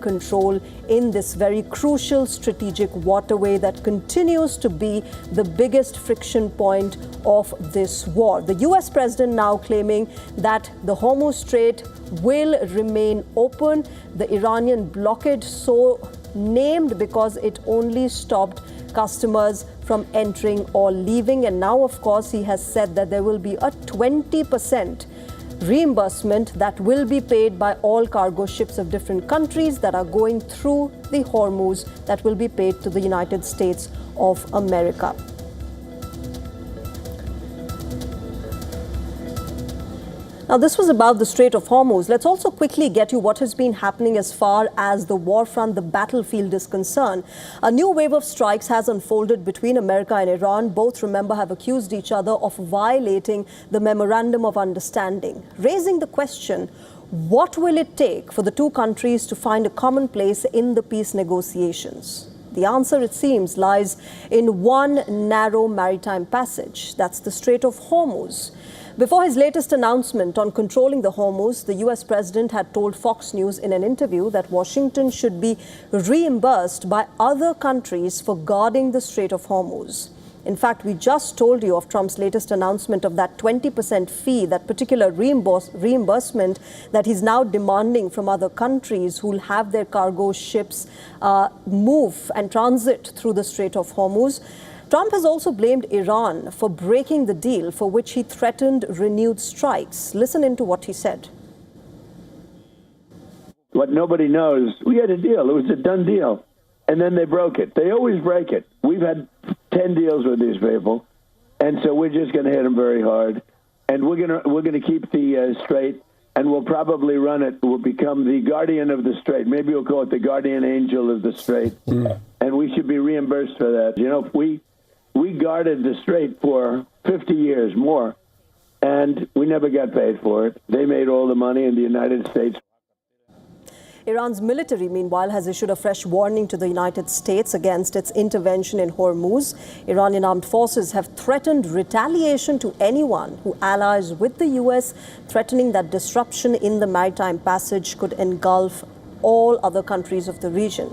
control in this very crucial strategic waterway that continues to be the biggest friction point of this war. The US president now claiming that the Hormuz Strait will remain open. The Iranian blockade, so named because it only stopped customers from entering or leaving. And now, of course, he has said that there will be a 20% reimbursement that will be paid by all cargo ships of different countries that are going through the Hormuz, that will be paid to the United States of America. Now, this was about the Strait of Hormuz. Let's also quickly get you what has been happening as far as the war front, the battlefield is concerned. A new wave of strikes has unfolded between America and Iran. Both, remember, have accused each other of violating the Memorandum of Understanding, raising the question, what will it take for the two countries to find a common place in the peace negotiations? The answer, it seems, lies in one narrow maritime passage. That's the Strait of Hormuz. Before his latest announcement on controlling the Hormuz, the US president had told Fox News in an interview that Washington should be reimbursed by other countries for guarding the Strait of Hormuz. In fact, we just told you of Trump's latest announcement of that 20% fee, that particular reimbursement that he's now demanding from other countries who will have their cargo ships move and transit through the Strait of Hormuz. Trump has also blamed Iran for breaking the deal, for which he threatened renewed strikes. Listen into what he said. What nobody knows, we had a deal. It was a done deal. And then they broke it. They always break it. We've had 10 deals with these people. And so we're just going to hit them very hard. And we're going to keep the strait, and we'll probably run it. We'll become the guardian of the strait. Maybe we'll call it the guardian angel of the strait. And we should be reimbursed for that. You know, we guarded the strait for 50 years more, and we never got paid for it. They made all the money in the United States. Iran's military, meanwhile, has issued a fresh warning to the United States against its intervention in Hormuz. Iranian armed forces have threatened retaliation to anyone who allies with the US, threatening that disruption in the maritime passage could engulf all other countries of the region.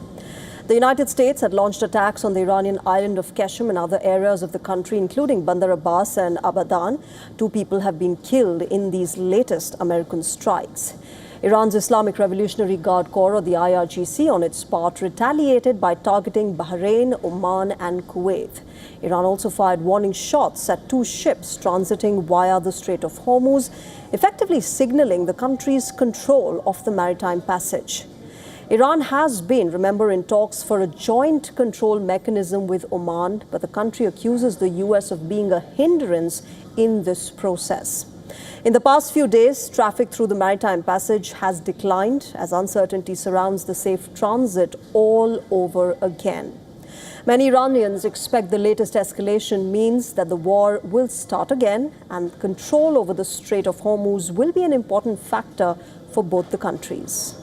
The United States had launched attacks on the Iranian island of Qeshm and other areas of the country, including Bandar Abbas and Abadan. 2 people have been killed in these latest American strikes. Iran's Islamic Revolutionary Guard Corps, or the IRGC, on its part, retaliated by targeting Bahrain, Oman and Kuwait. Iran also fired warning shots at 2 ships transiting via the Strait of Hormuz, effectively signaling the country's control of the maritime passage. Iran has been, remember, in talks for a joint control mechanism with Oman, but the country accuses the US of being a hindrance in this process. In the past few days, traffic through the maritime passage has declined as uncertainty surrounds the safe transit all over again. Many Iranians expect the latest escalation means that the war will start again, and control over the Strait of Hormuz will be an important factor for both the countries.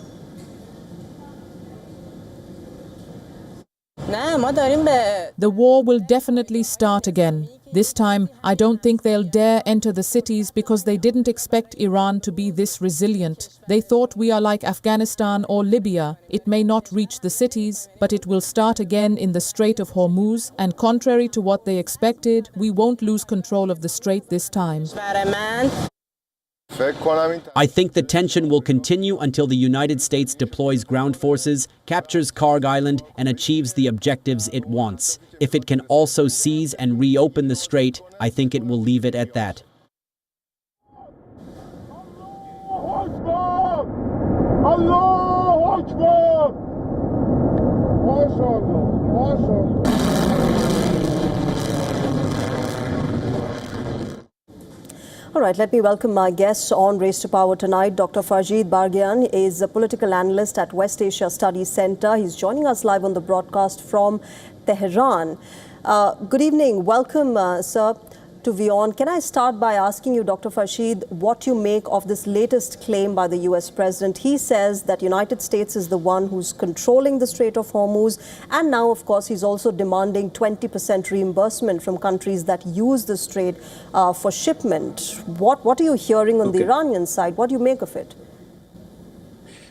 The war will definitely start again. This time, I don't think they'll dare enter the cities because they didn't expect Iran to be this resilient. They thought we are like Afghanistan or Libya. It may not reach the cities, but it will start again in the Strait of Hormuz, and contrary to what they expected, we won't lose control of the strait this time. I think the tension will continue until the United States deploys ground forces, captures Karg Island, and achieves the objectives it wants. If it can also seize and reopen the strait, I think it will leave it at that. All right, let me welcome my guests on Race to Power tonight. Dr. Farjeed Bargian is a political analyst at West Asia Studies Center. He's joining us live on the broadcast from Tehran. Good evening. Welcome, sir, to WION. Can I start by asking you, Dr. Farjeed, what you make of this latest claim by the US president? He says that United States is the one who's controlling the Strait of Hormuz, and now, of course, he's also demanding 20% reimbursement from countries that use the strait for shipment. What are you hearing on the Iranian side? What do you make of it?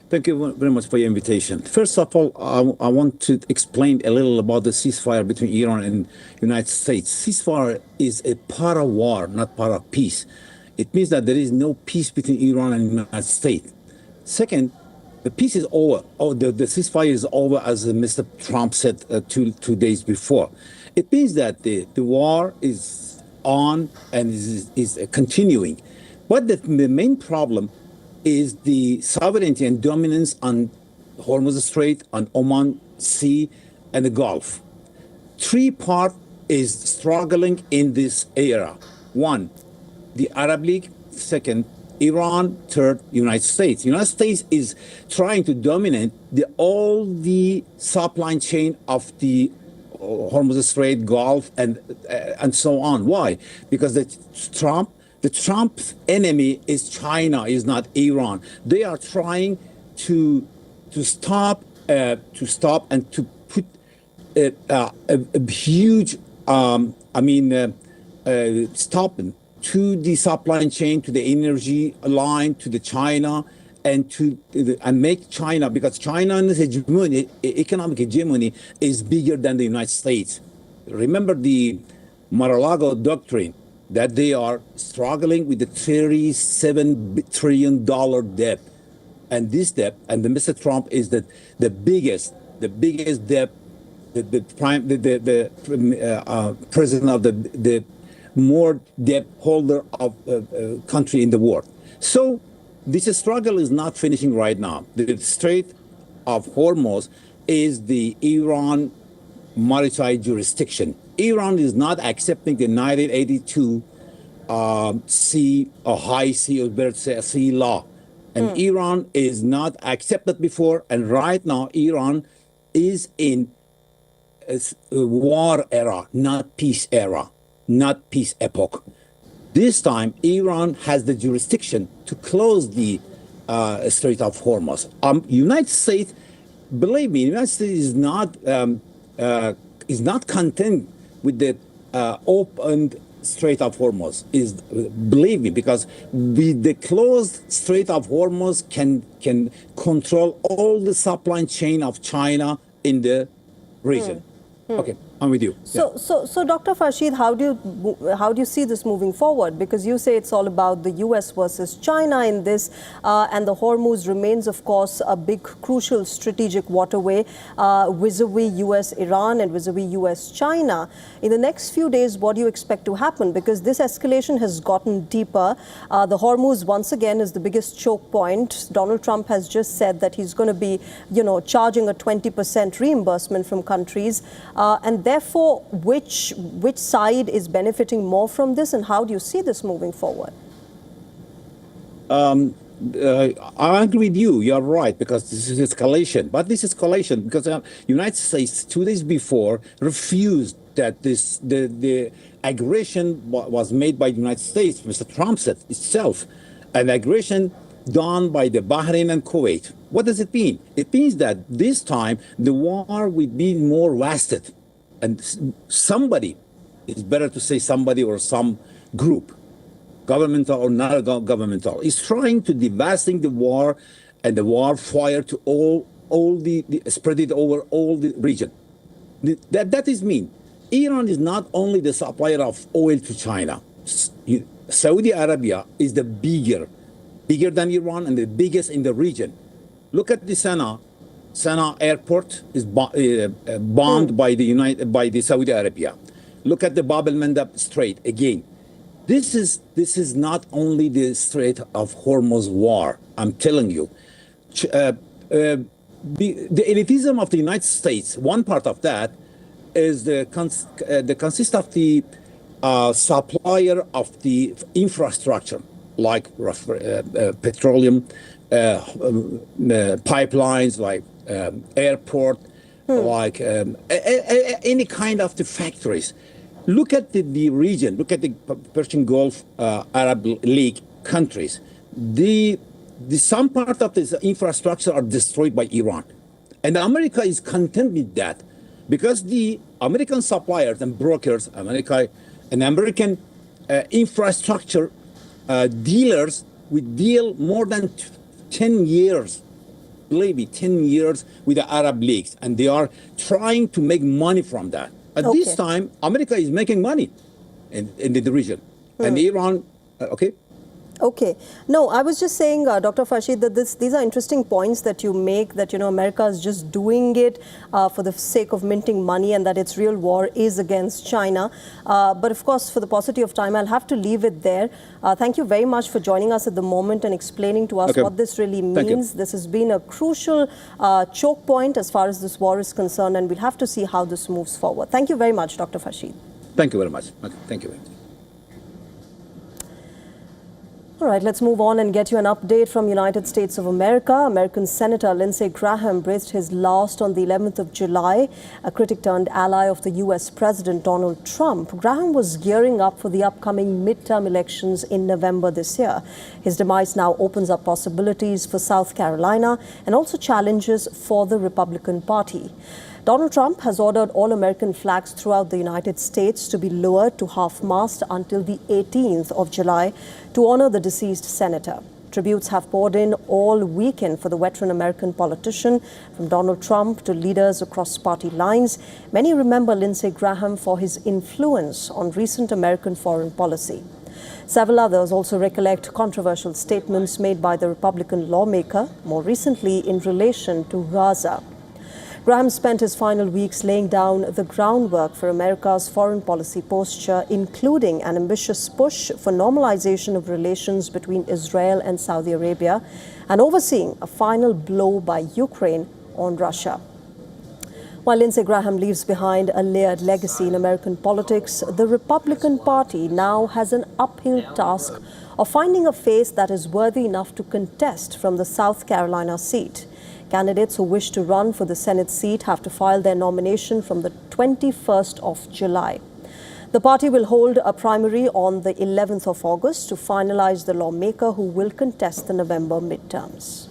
Thank you very much for your invitation. First of all, I want to explain a little about the ceasefire between Iran and United States. Ceasefire is a part of war, not part of peace. It means that there is no peace between Iran and United States. Second, the peace is over. The ceasefire is over, as Mr. Trump said two days before. It means that the war is on and is continuing. But the main problem is the sovereignty and dominance on Hormuz Strait, on Oman Sea, and the Gulf. Three parts is struggling in this era. One, the Arab League. Second, Iran. Third, United States. United States is trying to dominate all the supply chain of the Hormuz Strait, Gulf, and so on. Why? Because the Trump's enemy is China, is not Iran. They are trying to stop and to put a huge stop to the supply chain, to the energy line, to the China, and make China, because China's hegemony, economic hegemony, is bigger than the United States. Remember the Mar-a-Lago doctrine, that they are struggling with the $37 trillion debt. And this debt, and the Mr. Trump is the biggest debt, the president of the more debt holder of country in the world. So this struggle is not finishing right now. The Strait of Hormuz is the Iran maritime jurisdiction. Iran is not accepting the 1982 high sea, or better say, sea law. And Iran is not accepted before. And right now, Iran is in a war era, not peace era, not peace epoch. This time, Iran has the jurisdiction to close the Strait of Hormuz. United States, believe me, United States is not content with the open Strait of Hormuz. Believe me, because with the closed Strait of Hormuz can control all the supply chain of China in the region. Okay, I'm with you. So Dr. Farshid, how do you see this moving forward? Because you say it's all about the U.S. versus China in this, and the Hormuz remains, of course, a big, crucial strategic waterway vis-a-vis U.S.-Iran and vis-a-vis U.S.-China. In the next few days, what do you expect to happen? Because this escalation has gotten deeper. The Hormuz, once again, is the biggest choke point. Donald Trump has just said that he's going to be, charging a 20% reimbursement from countries. And therefore, which side is benefiting more from this, and how do you see this moving forward? I agree with you. You're right, because this is escalation. But this escalation, because the United States 2 days before refused that the aggression was made by the United States. Mr. Trump said itself, an aggression done by the Bahrain and Kuwait. What does it mean? It means that this time the war will be more lasted. And somebody, it's better to say somebody or some group, governmental or not governmental, is trying to devastate the war and the war fire to all the spread it over all the region. That is mean. Iran is not only the supplier of oil to China. Saudi Arabia is the bigger than Iran and the biggest in the region. Look at the Sana'a airport is bombed by the Saudi Arabia. Look at the Bab el-Mandab Strait again. This is not only the Strait of Hormuz war. I'm telling you, the elitism of the United States. One part of that is the consist of the supplier of the infrastructure, like petroleum pipelines, like airport, like any kind of the factories. Look at the region. Look at the Persian Gulf Arab League countries. Some part of this infrastructure are destroyed by Iran, and America is content with that, because the American suppliers and brokers, American infrastructure dealers, we deal more than 10 years believe me, 10 years with the Arab League, and they are trying to make money from that. At this time, America is making money in the region, and Iran, okay? Okay. No, I was just saying, Dr. Farshid, that these are interesting points that you make, that, you know, America is just doing it for the sake of minting money, and that its real war is against China. But of course, for the paucity of time, I'll have to leave it there. Thank you very much for joining us at the moment and explaining to us what this really means. This has been a crucial choke point as far as this war is concerned, and we'll have to see how this moves forward. Thank you very much, Dr. Farshid. Thank you very much. Okay, thank you. All right, let's move on and get you an update from United States of America. American Senator Lindsey Graham breathed his last on the 11th of July, a critic turned ally of the U.S. President Donald Trump. Graham was gearing up for the upcoming midterm elections in November this year. His demise now opens up possibilities for South Carolina and also challenges for the Republican Party. Donald Trump has ordered all American flags throughout the United States to be lowered to half-mast until the 18th of July to honor the deceased senator. Tributes have poured in all weekend for the veteran American politician, from Donald Trump to leaders across party lines. Many remember Lindsey Graham for his influence on recent American foreign policy. Several others also recollect controversial statements made by the Republican lawmaker, more recently in relation to Gaza. Graham spent his final weeks laying down the groundwork for America's foreign policy posture, including an ambitious push for normalization of relations between Israel and Saudi Arabia, and overseeing a final blow by Ukraine on Russia. While Lindsey Graham leaves behind a layered legacy in American politics, the Republican Party now has an uphill task of finding a face that is worthy enough to contest from the South Carolina seat. Candidates who wish to run for the Senate seat have to file their nomination from the 21st of July. The party will hold a primary on the 11th of August to finalize the lawmaker who will contest the November midterms.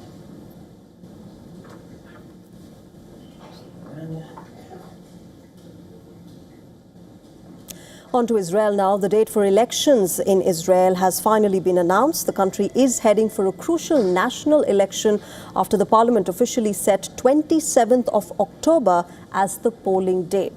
On to Israel now. The date for elections in Israel has finally been announced. The country is heading for a crucial national election after the parliament officially set 27th of October as the polling day.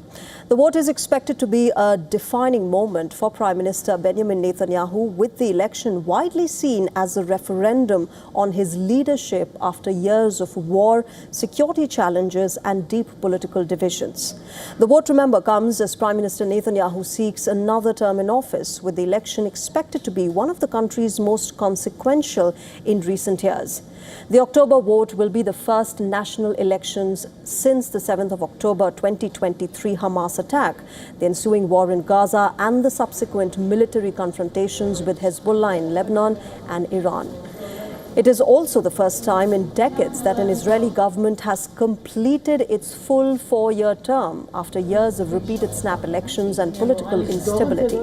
The vote is expected to be a defining moment for Prime Minister Benjamin Netanyahu, with the election widely seen as a referendum on his leadership after years of war, security challenges and deep political divisions. The vote, remember, comes as Prime Minister Netanyahu seeks another term in office, with the election expected to be one of the country's most consequential in recent years. The October vote will be the first national elections since the 7th of October 2023 Hamas attack, the ensuing war in Gaza and the subsequent military confrontations with Hezbollah in Lebanon and Iran. It is also the first time in decades that an Israeli government has completed its full 4-year term after years of repeated snap elections and political instability.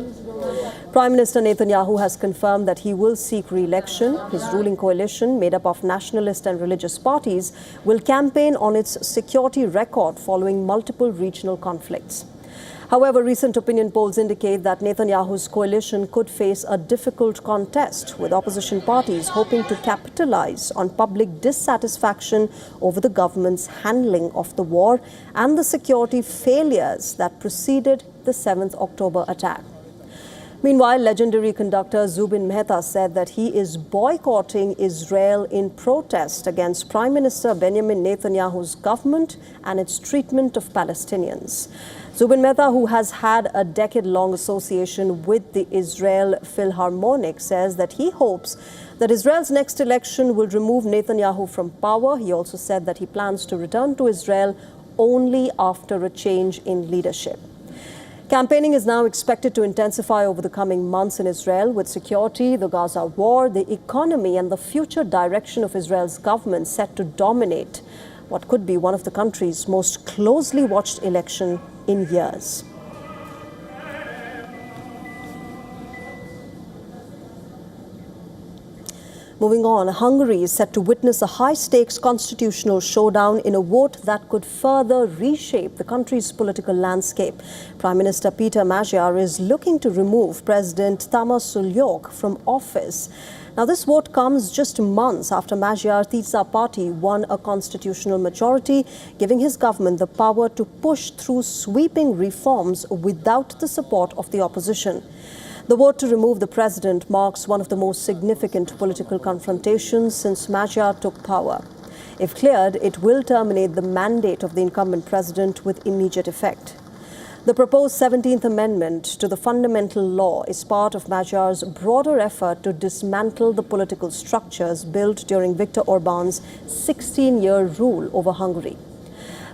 Prime Minister Netanyahu has confirmed that he will seek re-election. His ruling coalition, made up of nationalist and religious parties, will campaign on its security record following multiple regional conflicts. However, recent opinion polls indicate that Netanyahu's coalition could face a difficult contest, with opposition parties hoping to capitalize on public dissatisfaction over the government's handling of the war and the security failures that preceded the 7th October attack. Meanwhile, legendary conductor Zubin Mehta said that he is boycotting Israel in protest against Prime Minister Benjamin Netanyahu's government and its treatment of Palestinians. Zubin Mehta, who has had a decade-long association with the Israel Philharmonic, says that he hopes that Israel's next election will remove Netanyahu from power. He also said that he plans to return to Israel only after a change in leadership. Campaigning is now expected to intensify over the coming months in Israel, with security, the Gaza war, the economy and the future direction of Israel's government set to dominate what could be one of the country's most closely watched election in years. Moving on, Hungary is set to witness a high-stakes constitutional showdown in a vote that could further reshape the country's political landscape. Prime Minister Peter Magyar is looking to remove President Tamás Suljók from office. Now, this vote comes just months after Magyar Tisza party won a constitutional majority, giving his government the power to push through sweeping reforms without the support of the opposition. The vote to remove the president marks one of the most significant political confrontations since Magyar took power. If cleared, it will terminate the mandate of the incumbent president with immediate effect. The proposed 17th Amendment to the fundamental law is part of Magyar's broader effort to dismantle the political structures built during Viktor Orban's 16-year rule over Hungary.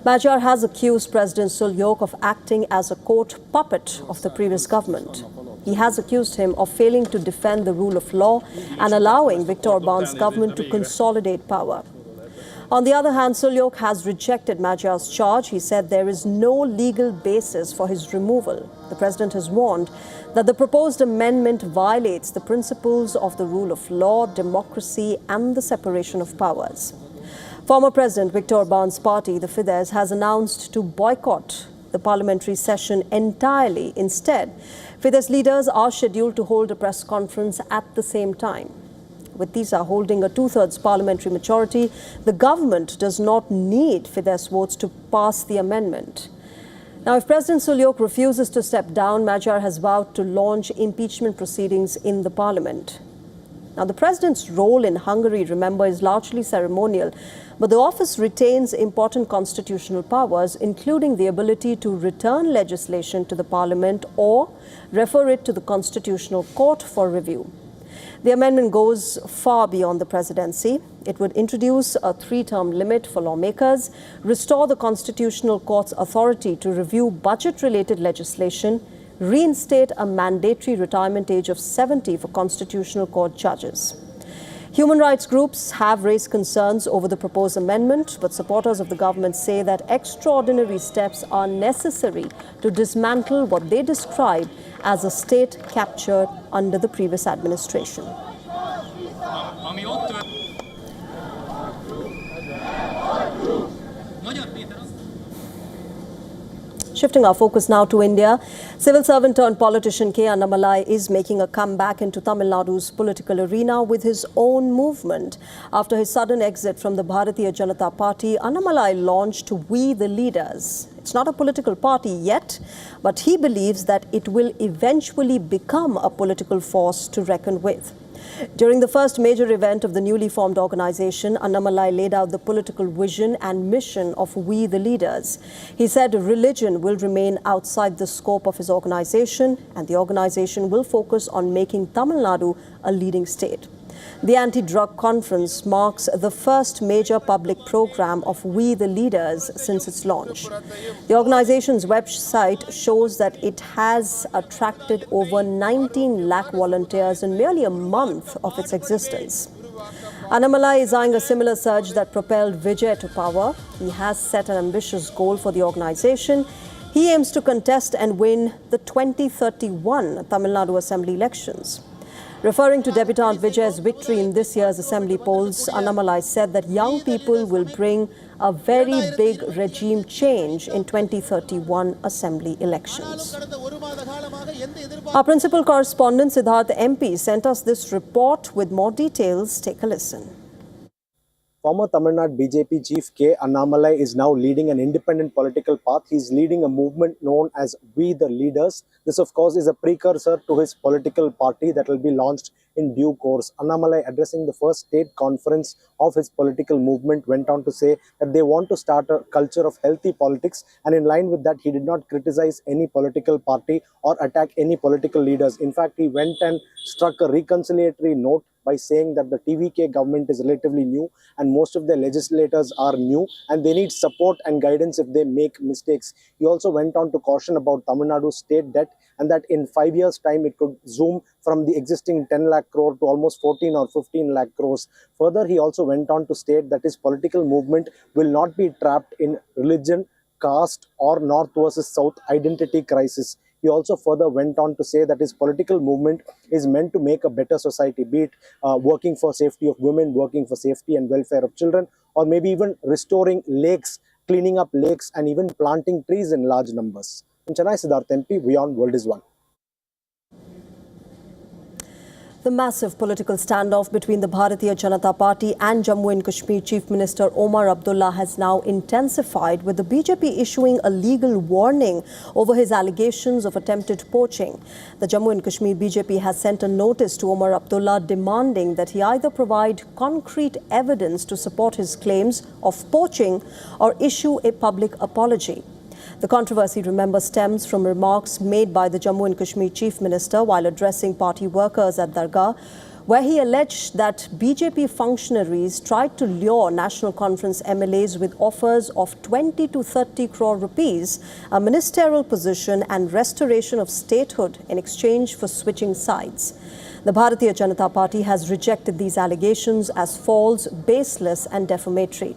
Magyar has accused President Suljuk of acting as a court puppet of the previous government. He has accused him of failing to defend the rule of law and allowing Viktor Orban's government to consolidate power. On the other hand, Suljuk has rejected Magyar's charge. He said there is no legal basis for his removal. The president has warned that the proposed amendment violates the principles of the rule of law, democracy, and the separation of powers. Former President Viktor Orban's party, the Fidesz, has announced to boycott the parliamentary session entirely. Instead, Fidesz leaders are scheduled to hold a press conference at the same time. With Tisza holding a two-thirds parliamentary majority, the government does not need Fidesz votes to pass the amendment. Now, if President Suljuk refuses to step down, Magyar has vowed to launch impeachment proceedings in the parliament. Now, the president's role in Hungary, remember, is largely ceremonial, but the office retains important constitutional powers, including the ability to return legislation to the parliament or refer it to the Constitutional Court for review. The amendment goes far beyond the presidency. It would introduce a 3-term limit for lawmakers, restore the Constitutional Court's authority to review budget-related legislation, reinstate a mandatory retirement age of 70 for Constitutional Court judges. Human rights groups have raised concerns over the proposed amendment, but supporters of the government say that extraordinary steps are necessary to dismantle what they describe as a state captured under the previous administration. Shifting our focus now to India, civil servant turned politician K. Annamalai is making a comeback into Tamil Nadu's political arena with his own movement. After his sudden exit from the Bharatiya Janata Party, Annamalai launched We the Leaders. It's not a political party yet, but he believes that it will eventually become a political force to reckon with. During the first major event of the newly formed organization, Annamalai laid out the political vision and mission of We the Leaders. He said religion will remain outside the scope of his organization, and the organization will focus on making Tamil Nadu a leading state. The anti-drug conference marks the first major public program of We the Leaders since its launch. The organization's website shows that it has attracted over 19 lakh volunteers in merely a month of its existence. Annamalai is eyeing a similar surge that propelled Vijay to power. He has set an ambitious goal for the organization. He aims to contest and win the 2031 Tamil Nadu Assembly elections. Referring to debutant Vijay's victory in this year's assembly polls, Annamalai said that young people will bring a very big regime change in 2031 assembly elections. Our principal correspondent Siddharth MP sent us this report with more details. Take a listen. Former Tamil Nadu BJP chief K. Annamalai is now leading an independent political path. He is leading a movement known as We the Leaders. This, of course, is a precursor to his political party that will be launched in due course. Annamalai, addressing the first state conference of his political movement, went on to say that they want to start a culture of healthy politics, and in line with that, he did not criticize any political party or attack any political leaders. In fact, he went and struck a reconciliatory note by saying that the TVK government is relatively new and most of their legislators are new and they need support and guidance if they make mistakes. He also went on to caution about Tamil Nadu's state debt and that in 5 years' time it could zoom from the existing 10 lakh crore to almost 14 or 15 lakh crores. Further, he also went on to state that his political movement will not be trapped in religion, caste or North versus South identity crisis. He also further went on to say that his political movement is meant to make a better society, be it working for safety of women, working for safety and welfare of children, or maybe even restoring lakes, cleaning up lakes, and even planting trees in large numbers. In Chennai, Siddharth MP, WION World is One. The massive political standoff between the Bharatiya Janata Party and Jammu and Kashmir Chief Minister Omar Abdullah has now intensified, with the BJP issuing a legal warning over his allegations of attempted poaching. The Jammu and Kashmir BJP has sent a notice to Omar Abdullah demanding that he either provide concrete evidence to support his claims of poaching or issue a public apology. The controversy, remember, stems from remarks made by the Jammu and Kashmir Chief Minister while addressing party workers at Dargah, where he alleged that BJP functionaries tried to lure National Conference MLAs with offers of 20 to 30 crore rupees, a ministerial position and restoration of statehood in exchange for switching sides. The Bharatiya Janata Party has rejected these allegations as false, baseless and defamatory.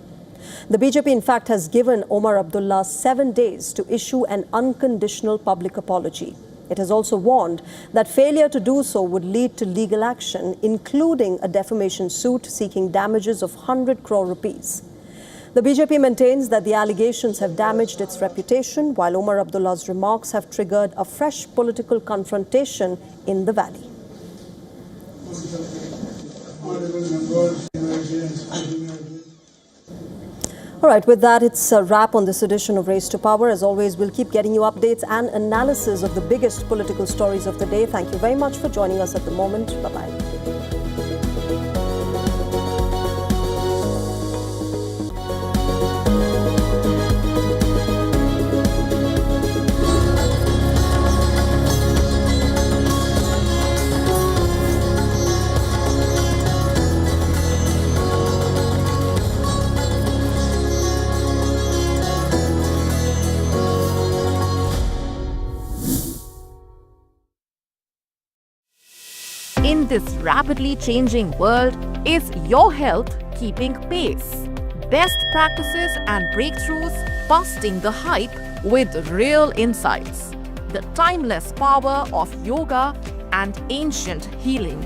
The BJP, in fact, has given Omar Abdullah 7 days to issue an unconditional public apology. It has also warned that failure to do so would lead to legal action, including a defamation suit seeking damages of 100 crore rupees. The BJP maintains that the allegations have damaged its reputation, while Omar Abdullah's remarks have triggered a fresh political confrontation in the valley. All right, with that, it's a wrap on this edition of Race to Power. As always, we'll keep getting you updates and analysis of the biggest political stories of the day. Thank you very much for joining us at the moment. Bye-bye. In this rapidly changing world, is your health keeping pace? Best practices and breakthroughs busting the hype with real insights. The timeless power of yoga and ancient healing.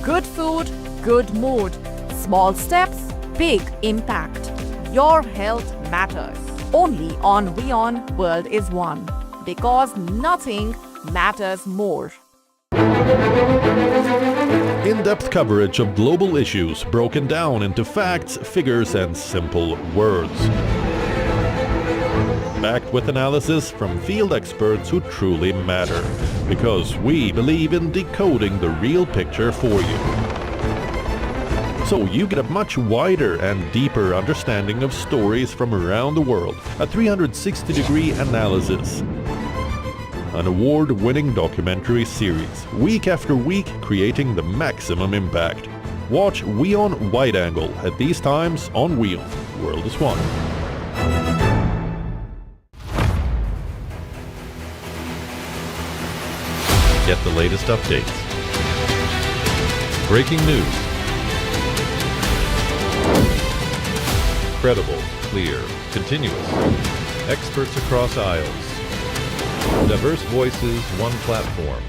Good food, good mood. Small steps, big impact. Your health matters. Only on WION World is One. Because nothing matters more. In-depth coverage of global issues broken down into facts, figures, and simple words. Backed with analysis from field experts who truly matter, because we believe in decoding the real picture for you. So you get a much wider and deeper understanding of stories from around the world, a 360-degree analysis. An award-winning documentary series, week after week, creating the maximum impact. Watch WION Wide Angle at these times on WION. World is One. Get the latest updates. Breaking news. Credible, clear, continuous. Experts across aisles. Diverse voices, one platform.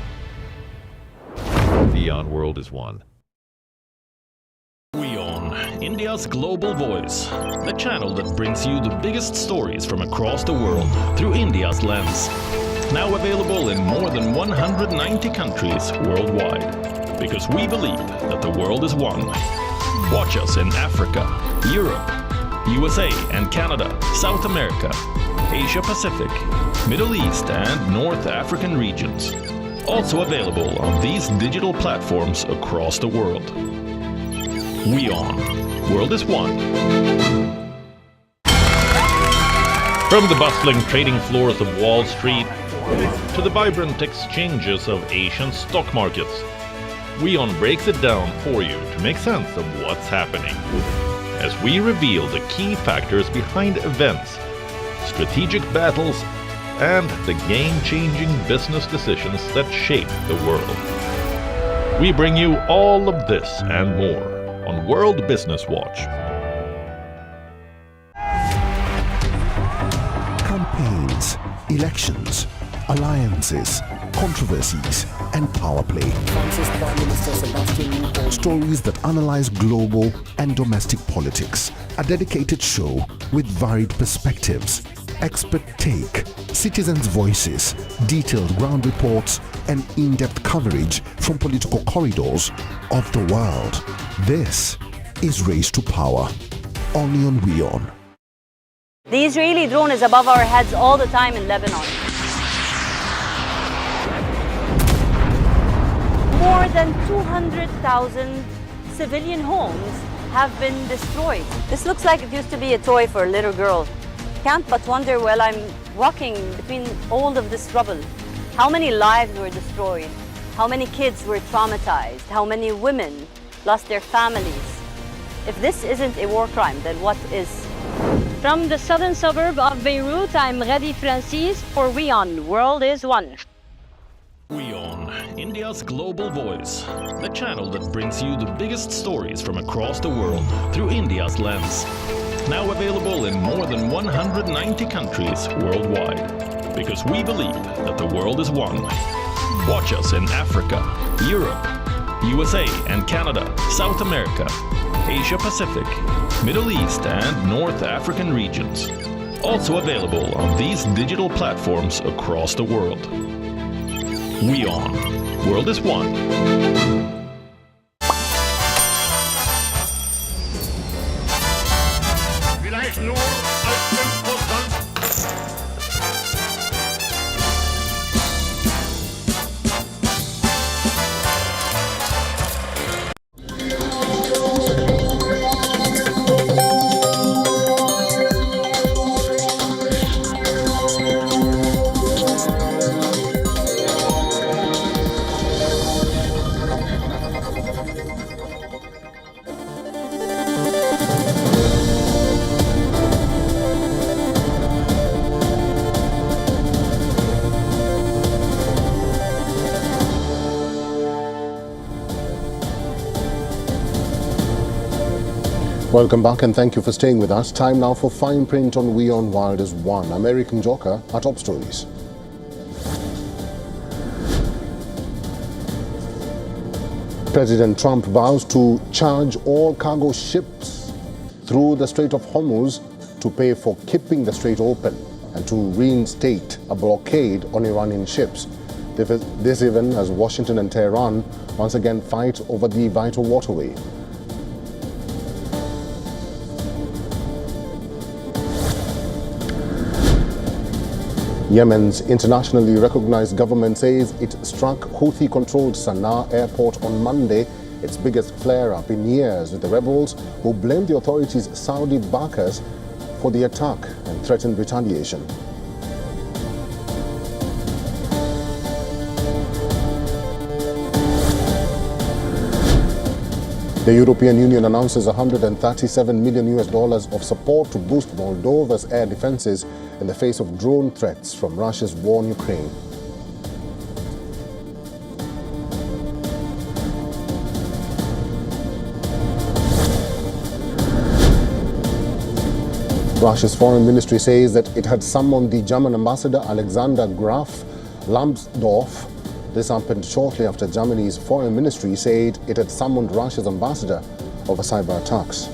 WION World is One. WION, India's global voice. The channel that brings you the biggest stories from across the world through India's lens. Now available in more than 190 countries worldwide. Because we believe that the world is one. Watch us in Africa, Europe, USA and Canada, South America, Asia Pacific, Middle East and North African regions. Also available on these digital platforms across the world. WION. World is One. From the bustling trading floors of Wall Street to the vibrant exchanges of Asian stock markets, WION breaks it down for you to make sense of what's happening. As we reveal the key factors behind events, strategic battles, and the game-changing business decisions that shape the world. We bring you all of this and more on World Business Watch. Campaigns, elections, alliances, controversies, and power play. Stories that analyze global and domestic politics. A dedicated show with varied perspectives expert take, citizens' voices, detailed ground reports, and in-depth coverage from political corridors of the world. This is Race to Power, only on WION. The Israeli drone is above our heads all the time in Lebanon. More than 200,000 civilian homes have been destroyed. This looks like it used to be a toy for a little girl. Can't but wonder while I'm walking between all of this rubble, how many lives were destroyed, how many kids were traumatized, how many women lost their families. If this isn't a war crime, then what is? From the southern suburb of Beirut, I'm Radi Francis for WION The World is One. WION, India's global voice, the channel that brings you the biggest stories from across the world through India's lens. Now available in more than 190 countries worldwide. Because we believe that the world is one. Watch us in Africa, Europe, USA and Canada, South America, Asia Pacific, Middle East and North African regions. Also available on these digital platforms across the world. WION, World is One. Welcome back and thank you for staying with us. Time now for fine print on WION World is One. American Joker, our top stories. President Trump vows to charge all cargo ships through the Strait of Hormuz to pay for keeping the strait open and to reinstate a blockade on Iranian ships. This even as Washington and Tehran once again fight over the vital waterway. Yemen's internationally recognized government says it struck Houthi-controlled Sana'a airport on Monday, its biggest flare-up in years, with the rebels who blamed the authorities' Saudi backers for the attack and threatened retaliation. The European Union announces $137 million of support to boost Moldova's air defenses in the face of drone threats from Russia's war in Ukraine. Russia's foreign ministry says that it had summoned the German ambassador Alexander Graf Lambsdorff. This happened shortly after Germany's foreign ministry said it had summoned Russia's ambassador over cyber attacks.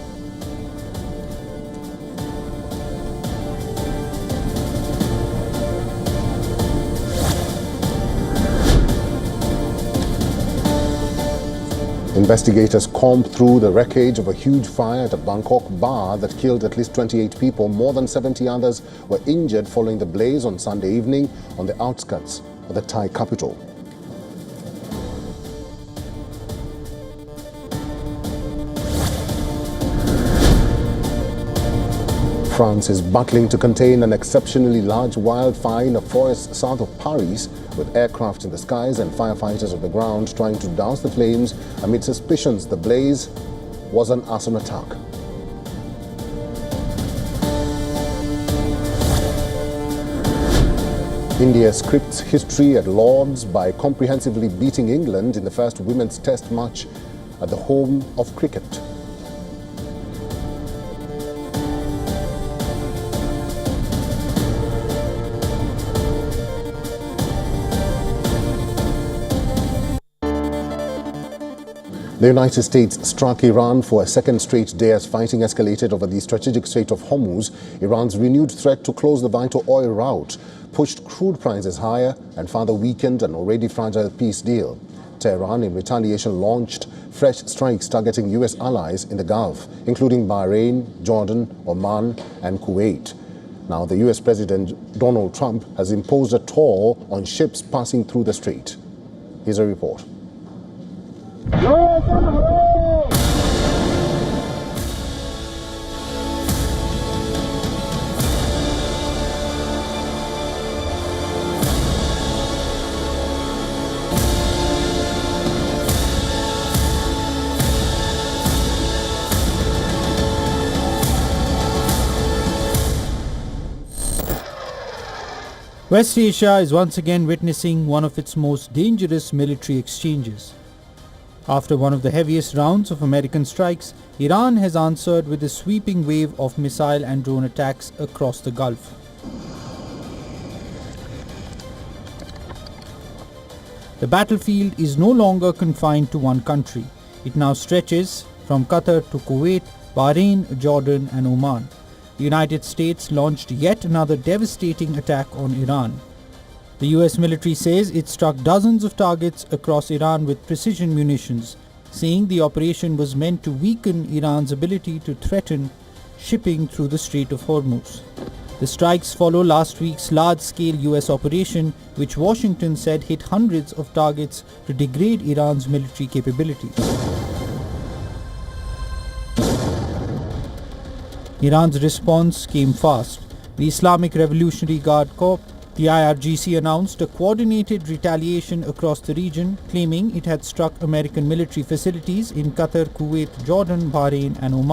Investigators combed through the wreckage of a huge fire at a Bangkok bar that killed at least 28 people. More than 70 others were injured following the blaze on Sunday evening on the outskirts of the Thai capital. France is battling to contain an exceptionally large wildfire in a forest south of Paris, with aircraft in the skies and firefighters on the ground trying to douse the flames amid suspicions the blaze was an arson attack. India scripts history at Lord's by comprehensively beating England in the first women's test match at the home of cricket. The United States struck Iran for a second straight day as fighting escalated over the strategic Strait of Hormuz. Iran's renewed threat to close the vital oil route pushed crude prices higher and further weakened an already fragile peace deal. Tehran, in retaliation, launched fresh strikes targeting U.S. allies in the Gulf, including Bahrain, Jordan, Oman, and Kuwait. Now, the U.S. President Donald Trump has imposed a toll on ships passing through the strait. Here's a report. West Asia is once again witnessing one of its most dangerous military exchanges. After one of the heaviest rounds of American strikes, Iran has answered with a sweeping wave of missile and drone attacks across the Gulf. The battlefield is no longer confined to one country. It now stretches from Qatar to Kuwait, Bahrain, Jordan and Oman. The United States launched yet another devastating attack on Iran. The US military says it struck dozens of targets across Iran with precision munitions, saying the operation was meant to weaken Iran's ability to threaten shipping through the Strait of Hormuz. The strikes follow last week's large-scale US operation, which Washington said hit hundreds of targets to degrade Iran's military capabilities. Iran's response came fast. The Islamic Revolutionary Guard Corps, the IRGC, announced a coordinated retaliation across the region, claiming it had struck American military facilities in Qatar, Kuwait, Jordan, Bahrain and Oman.